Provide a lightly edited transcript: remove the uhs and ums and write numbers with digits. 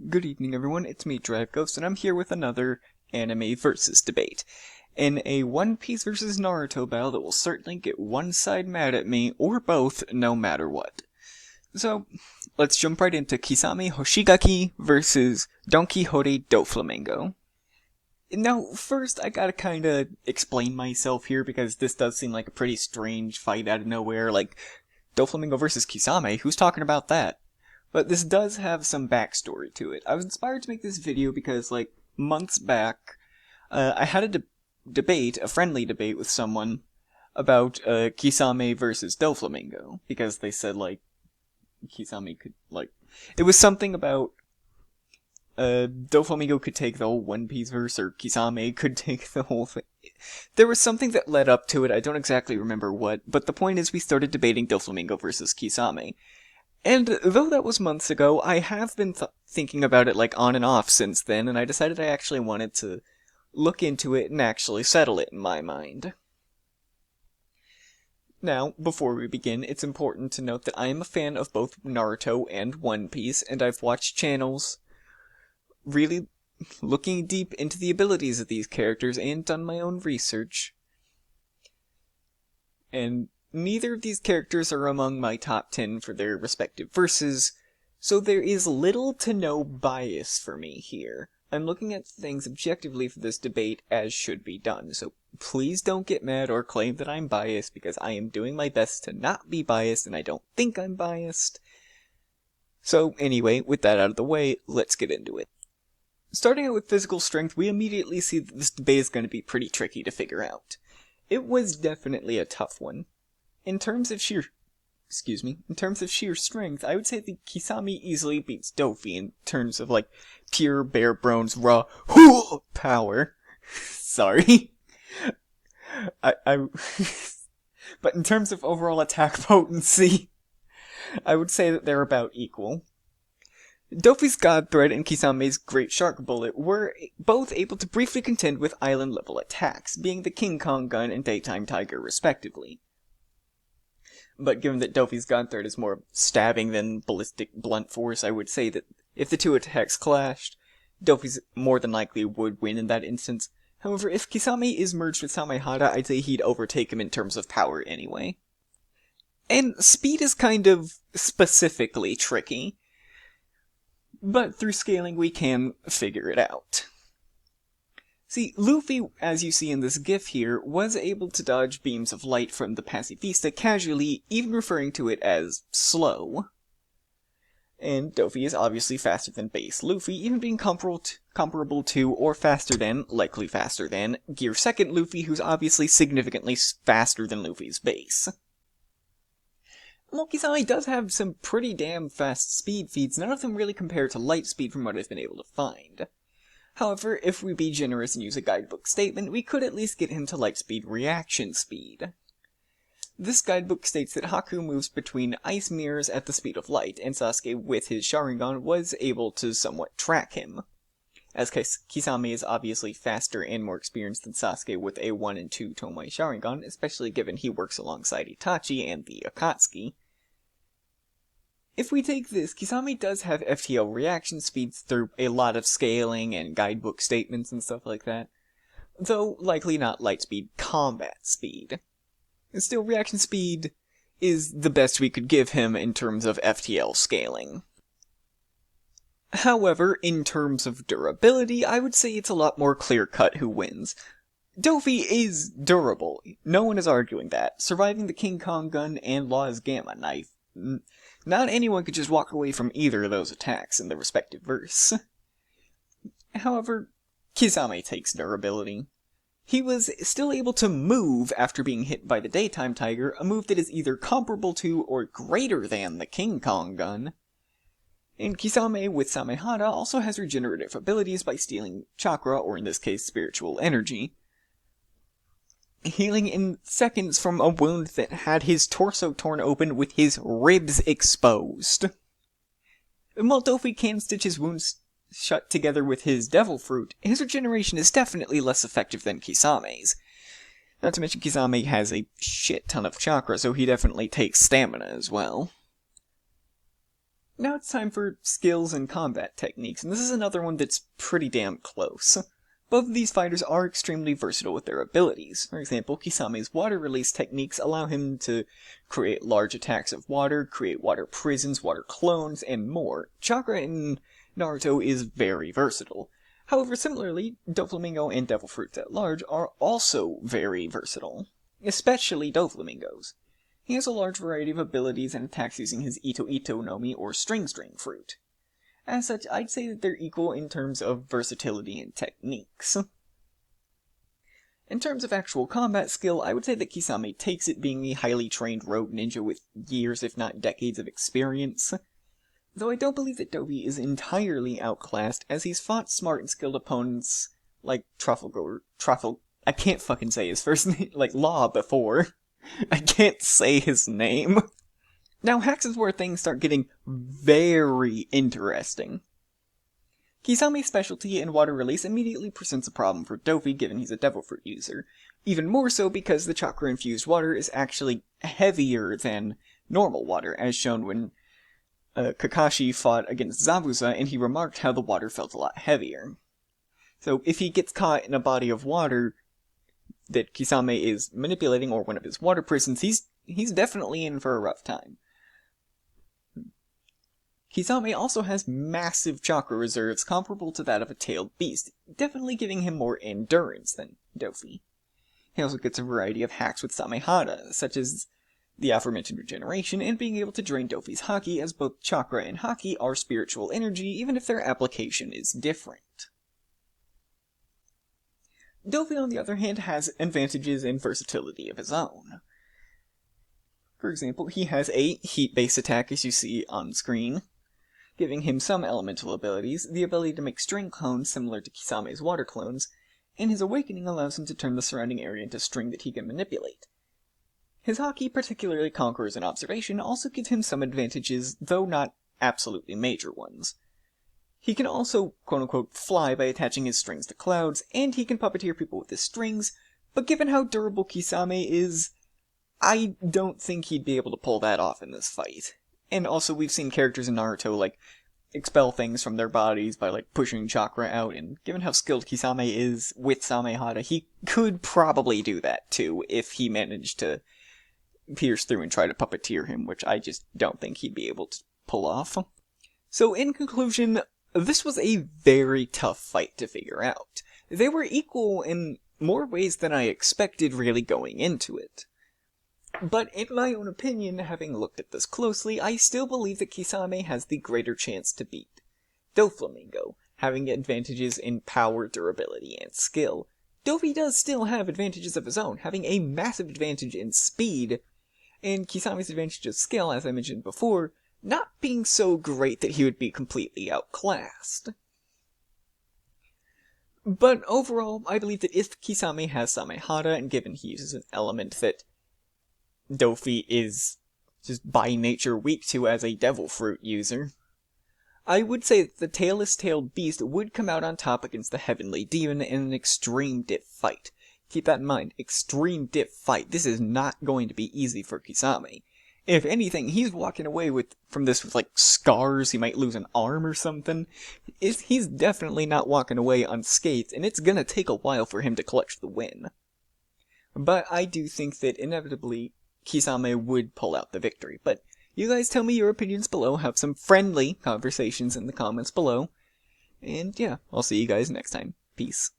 Good evening, everyone. It's me, Drive Ghost, and I'm here with another anime versus debate. In a One Piece versus Naruto battle that will certainly get one side mad at me, or both, no matter what. So, let's jump right into Kisame Hoshigaki versus Donquixote Doflamingo. Now, first, I gotta kinda explain myself here, because this does seem like a pretty strange fight out of nowhere, like, Doflamingo versus Kisame, who's talking about that? But this does have some backstory to it. I was inspired to make this video because, like, months back, I had a debate, a friendly debate with someone about Kisame versus Doflamingo. Because they said, like, Kisame could, like... It was something about Doflamingo could take the whole One Piece verse, or Kisame could take the whole thing. There was something that led up to it, I don't exactly remember what, but the point is we started debating Doflamingo versus Kisame. And though that was months ago, I have been thinking about it like on and off since then, and I decided I actually wanted to look into it and actually settle it in my mind. Now, before we begin, it's important to note that I am a fan of both Naruto and One Piece, and I've watched channels really looking deep into the abilities of these characters and done my own research. And neither of these characters are among my top 10 for their respective verses, so there is little to no bias for me here. I'm looking at things objectively for this debate as should be done, so please don't get mad or claim that I'm biased, because I am doing my best to not be biased, and I don't think I'm biased. So anyway, with that out of the way, let's get into it. Starting out with physical strength, we immediately see that this debate is going to be pretty tricky to figure out. It was definitely a tough one. In terms of sheer strength, I would say that Kisame easily beats Dofi in terms of, like, pure bare bones raw power. Sorry. But in terms of overall attack potency, I would say that they're about equal. Dofi's God Thread and Kisame's Great Shark Bullet were both able to briefly contend with island-level attacks, being the King Kong Gun and Daytime Tiger respectively. But given that Dofi's God Thread is more stabbing than ballistic blunt force, I would say that if the two attacks clashed, Dofi's more than likely would win in that instance. However, if Kisame is merged with Samehada, I'd say he'd overtake him in terms of power anyway. And speed is kind of specifically tricky, but through scaling we can figure it out. See, Luffy, as you see in this gif here, was able to dodge beams of light from the Pacifista casually, even referring to it as slow. And Dofi is obviously faster than base Luffy, even being comparable to, or faster than, likely faster than, Gear 2nd Luffy, who's obviously significantly faster than Luffy's base. While Kisame does have some pretty damn fast speed feats, none of them really compare to light speed from what I've been able to find. However, if we be generous and use a guidebook statement, we could at least get him to lightspeed reaction speed. This guidebook states that Haku moves between ice mirrors at the speed of light, and Sasuke with his Sharingan was able to somewhat track him. As Kisame is obviously faster and more experienced than Sasuke with a 1 and 2 Tomoe Sharingan, especially given he works alongside Itachi and the Akatsuki. If we take this, Kisame does have FTL reaction speeds through a lot of scaling and guidebook statements and stuff like that, though likely not lightspeed combat speed. And still, reaction speed is the best we could give him in terms of FTL scaling. However, in terms of durability, I would say it's a lot more clear-cut who wins. Dofi is durable, no one is arguing that, surviving the King Kong Gun and Law's Gamma Knife. Not anyone could just walk away from either of those attacks in the respective verse. However, Kisame takes durability. He was still able to move after being hit by the Daytime Tiger, a move that is either comparable to or greater than the King Kong Gun. And Kisame with Samehada also has regenerative abilities by stealing chakra, or in this case spiritual energy, healing in seconds from a wound that had his torso torn open with his ribs exposed. And while Dofi can stitch his wounds shut together with his Devil Fruit, his regeneration is definitely less effective than Kisame's. Not to mention Kisame has a shit ton of chakra, so he definitely takes stamina as well. Now it's time for skills and combat techniques, and this is another one that's pretty damn close. Both of these fighters are extremely versatile with their abilities. For example, Kisame's water release techniques allow him to create large attacks of water, create water prisons, water clones, and more. Chakra in Naruto is very versatile. However, similarly, Doflamingo and Devil Fruits at large are also very versatile, especially Doflamingo's. He has a large variety of abilities and attacks using his Ito Ito Nomi or String fruit. As such, I'd say that they're equal in terms of versatility and techniques. In terms of actual combat skill, I would say that Kisame takes it being a highly trained rogue ninja with years if not decades of experience. Though I don't believe that Dovi is entirely outclassed, as he's fought smart and skilled opponents like I can't fucking say his first name, like Law before. I can't say his name. Now, hacks is where things start getting very interesting. Kisame's specialty in water release immediately presents a problem for Dofi, given he's a Devil Fruit user. Even more so because the chakra-infused water is actually heavier than normal water, as shown when Kakashi fought against Zabuza, and he remarked how the water felt a lot heavier. So if he gets caught in a body of water that Kisame is manipulating, or one of his water prisons, he's definitely in for a rough time. Kisame also has massive chakra reserves comparable to that of a tailed beast, definitely giving him more endurance than Dofi. He also gets a variety of hacks with Samehada, such as the aforementioned regeneration, and being able to drain Dofi's haki, as both chakra and haki are spiritual energy, even if their application is different. Dofi, on the other hand, has advantages and versatility of his own. For example, he has a heat-based attack, as you see on screen, giving him some elemental abilities, the ability to make string clones similar to Kisame's water clones, and his awakening allows him to turn the surrounding area into string that he can manipulate. His haki, particularly Conquerors and Observation, also gives him some advantages, though not absolutely major ones. He can also, quote-unquote, fly by attaching his strings to clouds, and he can puppeteer people with his strings, but given how durable Kisame is, I don't think he'd be able to pull that off in this fight. And also, we've seen characters in Naruto, like, expel things from their bodies by, like, pushing chakra out, and given how skilled Kisame is with Samehada, he could probably do that, too, if he managed to pierce through and try to puppeteer him, which I just don't think he'd be able to pull off. So, in conclusion, this was a very tough fight to figure out. They were equal in more ways than I expected really going into it. But in my own opinion, having looked at this closely, I still believe that Kisame has the greater chance to beat Doflamingo, having advantages in power, durability, and skill. Dofi does still have advantages of his own, having a massive advantage in speed, and Kisame's advantage of skill, as I mentioned before, not being so great that he would be completely outclassed. But overall, I believe that if Kisame has Samehada, and given he uses an element that Dofi is just by nature weak to as a Devil Fruit user, I would say that the tailless-tailed beast would come out on top against the Heavenly Demon in an extreme dip fight. Keep that in mind, extreme dip fight. This is not going to be easy for Kisame. If anything, he's walking away from this with, like, scars. He might lose an arm or something. He's definitely not walking away unscathed, and it's gonna take a while for him to clutch the win. But I do think that, inevitably, Kisame would pull out the victory. But you guys tell me your opinions below. Have some friendly conversations in the comments below. And yeah, I'll see you guys next time. Peace.